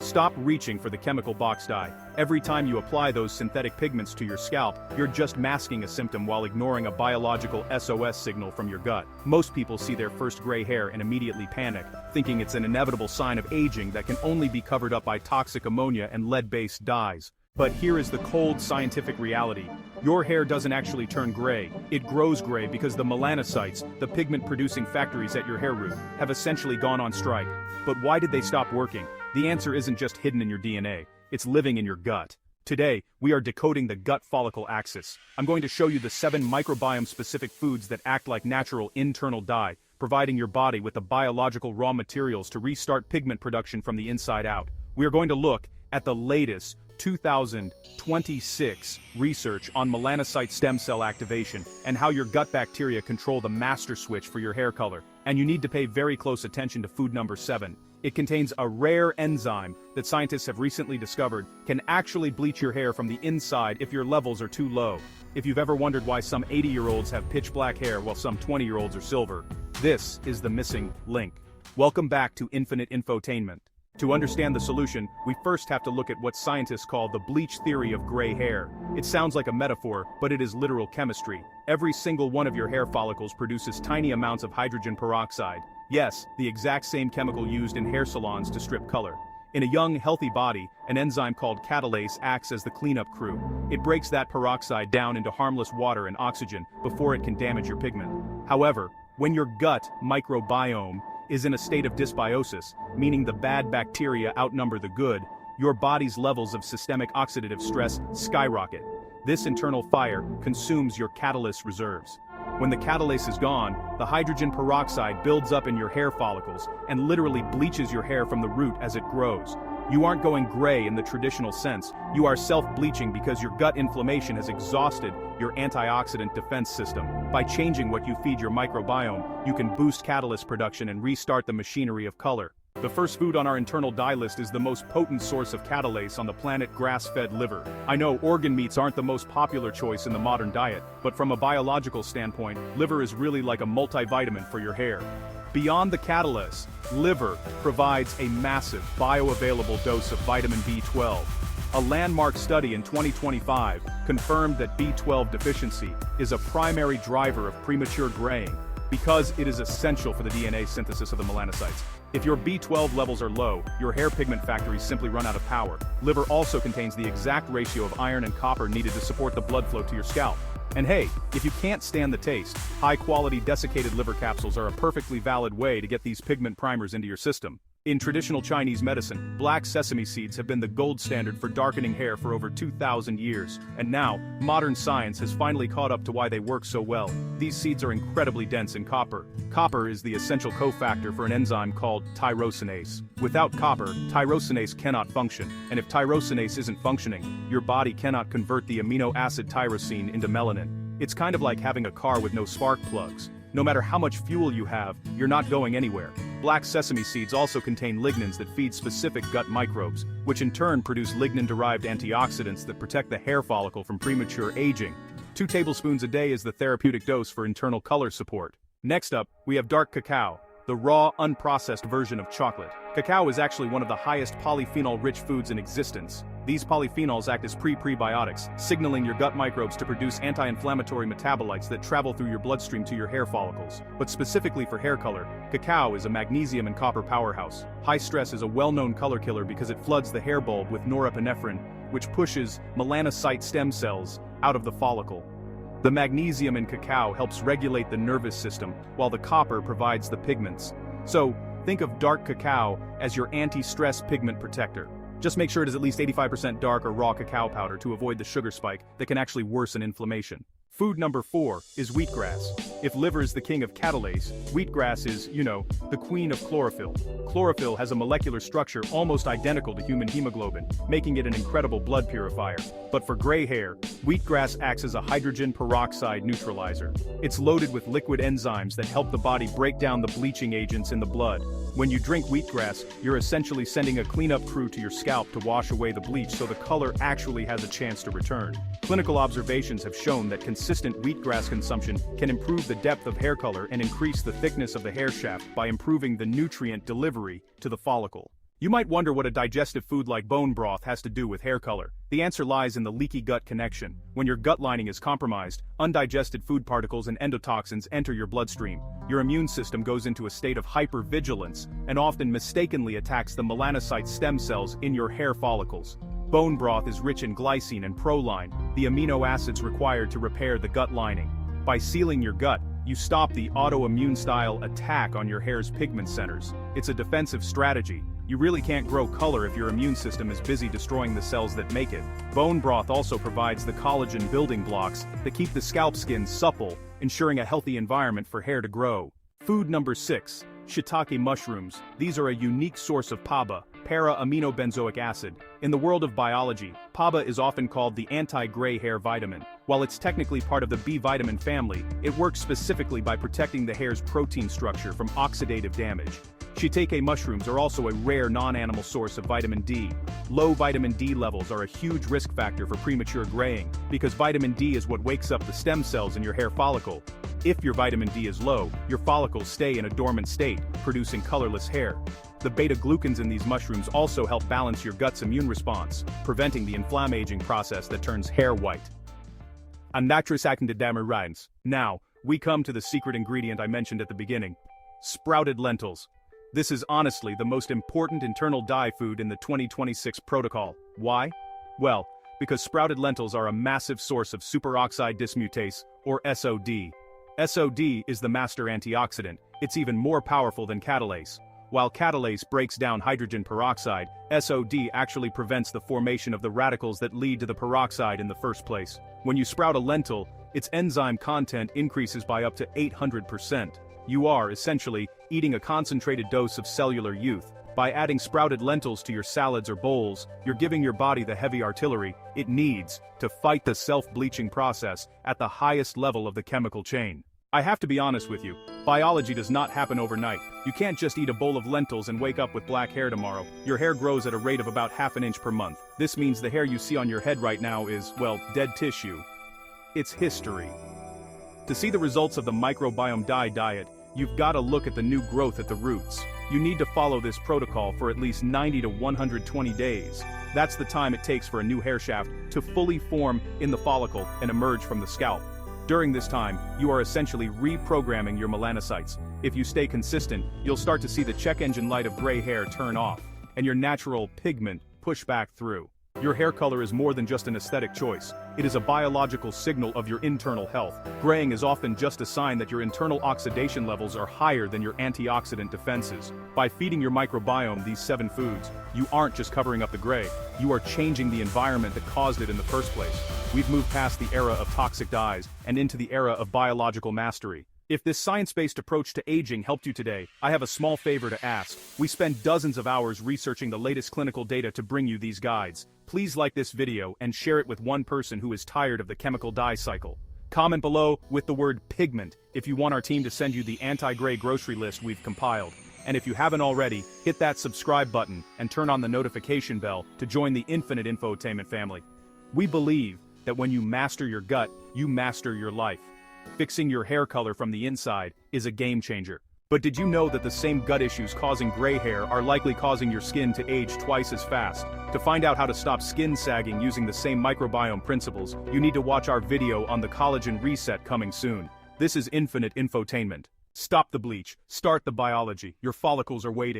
Stop reaching for the chemical box dye. Every time you apply those synthetic pigments to your scalp, you're just masking a symptom while ignoring a biological SOS signal from your gut. Most people see their first gray hair and immediately panic, thinking it's an inevitable sign of aging that can only be covered up by toxic ammonia and lead-based dyes. But here is the cold scientific reality. Your hair doesn't actually turn gray. It grows gray because the melanocytes, the pigment-producing factories at your hair root, have essentially gone on strike. But why did they stop working? The answer isn't just hidden in your DNA, it's living in your gut. Today, we are decoding the gut follicle axis. I'm going to show you the 7 microbiome-specific foods that act like natural internal dye, providing your body with the biological raw materials to restart pigment production from the inside out. We are going to look at the latest 2026 research on melanocyte stem cell activation and how your gut bacteria control the master switch for your hair color. And you need to pay very close attention to food number 7. It contains a rare enzyme that scientists have recently discovered can actually bleach your hair from the inside if your levels are too low. If you've ever wondered why some 80-year-olds have pitch black hair while some 20-year-olds are silver, this is the missing link. Welcome back to Infinite Infotainment. To understand the solution, we first have to look at what scientists call the bleach theory of gray hair. It sounds like a metaphor, but it is literal chemistry. Every single one of your hair follicles produces tiny amounts of hydrogen peroxide. Yes, the exact same chemical used in hair salons to strip color. In a young, healthy body, an enzyme called catalase acts as the cleanup crew. It breaks that peroxide down into harmless water and oxygen before it can damage your pigment. However, when your gut microbiome is in a state of dysbiosis, meaning the bad bacteria outnumber the good, your body's levels of systemic oxidative stress skyrocket. This internal fire consumes your catalase reserves. When the catalase is gone, the hydrogen peroxide builds up in your hair follicles and literally bleaches your hair from the root as it grows. You aren't going gray in the traditional sense, you are self-bleaching because your gut inflammation has exhausted your antioxidant defense system. By changing what you feed your microbiome, you can boost catalase production and restart the machinery of color. The first food on our internal dye list is the most potent source of catalase on the planet: grass-fed liver. I know organ meats aren't the most popular choice in the modern diet, but from a biological standpoint, liver is really like a multivitamin for your hair. Beyond the catalase, liver provides a massive bioavailable dose of vitamin B12. A landmark study in 2025 confirmed that B12 deficiency is a primary driver of premature graying because it is essential for the DNA synthesis of the melanocytes. If your B12 levels are low, your hair pigment factories simply run out of power. Liver also contains the exact ratio of iron and copper needed to support the blood flow to your scalp. And hey, if you can't stand the taste, high-quality desiccated liver capsules are a perfectly valid way to get these pigment primers into your system. In traditional Chinese medicine, black sesame seeds have been the gold standard for darkening hair for over 2,000 years, and now, modern science has finally caught up to why they work so well. These seeds are incredibly dense in copper. Copper is the essential cofactor for an enzyme called tyrosinase. Without copper, tyrosinase cannot function, and if tyrosinase isn't functioning, your body cannot convert the amino acid tyrosine into melanin. It's kind of like having a car with no spark plugs. No matter how much fuel you have, you're not going anywhere. Black sesame seeds also contain lignans that feed specific gut microbes, which in turn produce lignin-derived antioxidants that protect the hair follicle from premature aging. 2 tablespoons a day is the therapeutic dose for internal color support. Next up, we have dark cacao, the raw, unprocessed version of chocolate. Cacao is actually one of the highest polyphenol-rich foods in existence. These polyphenols act as prebiotics, signaling your gut microbes to produce anti-inflammatory metabolites that travel through your bloodstream to your hair follicles. But specifically for hair color, cacao is a magnesium and copper powerhouse. High stress is a well-known color killer because it floods the hair bulb with norepinephrine, which pushes melanocyte stem cells out of the follicle. The magnesium in cacao helps regulate the nervous system, while the copper provides the pigments. So, think of dark cacao as your anti-stress pigment protector. Just make sure it is at least 85% dark or raw cacao powder to avoid the sugar spike that can actually worsen inflammation. Food number 4 is wheatgrass. If liver is the king of catalase, wheatgrass is, the queen of chlorophyll. Chlorophyll has a molecular structure almost identical to human hemoglobin, making it an incredible blood purifier. But for gray hair, wheatgrass acts as a hydrogen peroxide neutralizer. It's loaded with liquid enzymes that help the body break down the bleaching agents in the blood. When you drink wheatgrass, you're essentially sending a cleanup crew to your scalp to wash away the bleach so the color actually has a chance to return. Clinical observations have shown that consistent wheatgrass consumption can improve the depth of hair color and increase the thickness of the hair shaft by improving the nutrient delivery to the follicle. You might wonder what a digestive food like bone broth has to do with hair color. The answer lies in the leaky gut connection. When your gut lining is compromised, undigested food particles and endotoxins enter your bloodstream. Your immune system goes into a state of hypervigilance and often mistakenly attacks the melanocyte stem cells in your hair follicles. Bone broth is rich in glycine and proline, the amino acids required to repair the gut lining. By sealing your gut, you stop the autoimmune-style attack on your hair's pigment centers. It's a defensive strategy. You really can't grow color if your immune system is busy destroying the cells that make it. Bone broth also provides the collagen building blocks that keep the scalp skin supple, ensuring a healthy environment for hair to grow. Food number 6. Shiitake mushrooms. These are a unique source of PABA, para-aminobenzoic acid. In the world of biology, PABA is often called the anti-gray hair vitamin. While it's technically part of the B vitamin family, it works specifically by protecting the hair's protein structure from oxidative damage. Shiitake mushrooms are also a rare non-animal source of vitamin D. Low vitamin D levels are a huge risk factor for premature graying, because vitamin D is what wakes up the stem cells in your hair follicle. If your vitamin D is low, your follicles stay in a dormant state, producing colorless hair. The beta-glucans in these mushrooms also help balance your gut's immune response, preventing the inflammaging process that turns hair white. Now, we come to the secret ingredient I mentioned at the beginning. Sprouted lentils. This is honestly the most important internal dye food in the 2026 protocol. Why? Well, because sprouted lentils are a massive source of superoxide dismutase, or SOD. SOD is the master antioxidant. It's even more powerful than catalase. While catalase breaks down hydrogen peroxide, SOD actually prevents the formation of the radicals that lead to the peroxide in the first place. When you sprout a lentil, its enzyme content increases by up to 800%. You are, essentially, eating a concentrated dose of cellular youth. By adding sprouted lentils to your salads or bowls, you're giving your body the heavy artillery it needs to fight the self-bleaching process at the highest level of the chemical chain. I have to be honest with you, biology does not happen overnight. You can't just eat a bowl of lentils and wake up with black hair tomorrow. Your hair grows at a rate of about ½ an inch per month. This means the hair you see on your head right now is, well, dead tissue. It's history. To see the results of the microbiome dye diet, you've got to look at the new growth at the roots. You need to follow this protocol for at least 90 to 120 days. That's the time it takes for a new hair shaft to fully form in the follicle and emerge from the scalp. During this time, you are essentially reprogramming your melanocytes. If you stay consistent, you'll start to see the check engine light of gray hair turn off, and your natural pigment push back through. Your hair color is more than just an aesthetic choice. It is a biological signal of your internal health. Graying is often just a sign that your internal oxidation levels are higher than your antioxidant defenses. By feeding your microbiome these 7 foods, you aren't just covering up the gray, you are changing the environment that caused it in the first place. We've moved past the era of toxic dyes and into the era of biological mastery. If this science-based approach to aging helped you today, I have a small favor to ask. We spend dozens of hours researching the latest clinical data to bring you these guides. Please like this video and share it with one person who is tired of the chemical dye cycle. Comment below with the word pigment if you want our team to send you the anti-gray grocery list we've compiled. And if you haven't already, hit that subscribe button and turn on the notification bell to join the infinite infotainment family. We believe that when you master your gut, you master your life. Fixing your hair color from the inside is a game changer. But did you know that the same gut issues causing gray hair are likely causing your skin to age twice as fast? To find out how to stop skin sagging using the same microbiome principles, you need to watch our video on the collagen reset coming soon. This is infinite infotainment. Stop the bleach, start the biology, your follicles are waiting.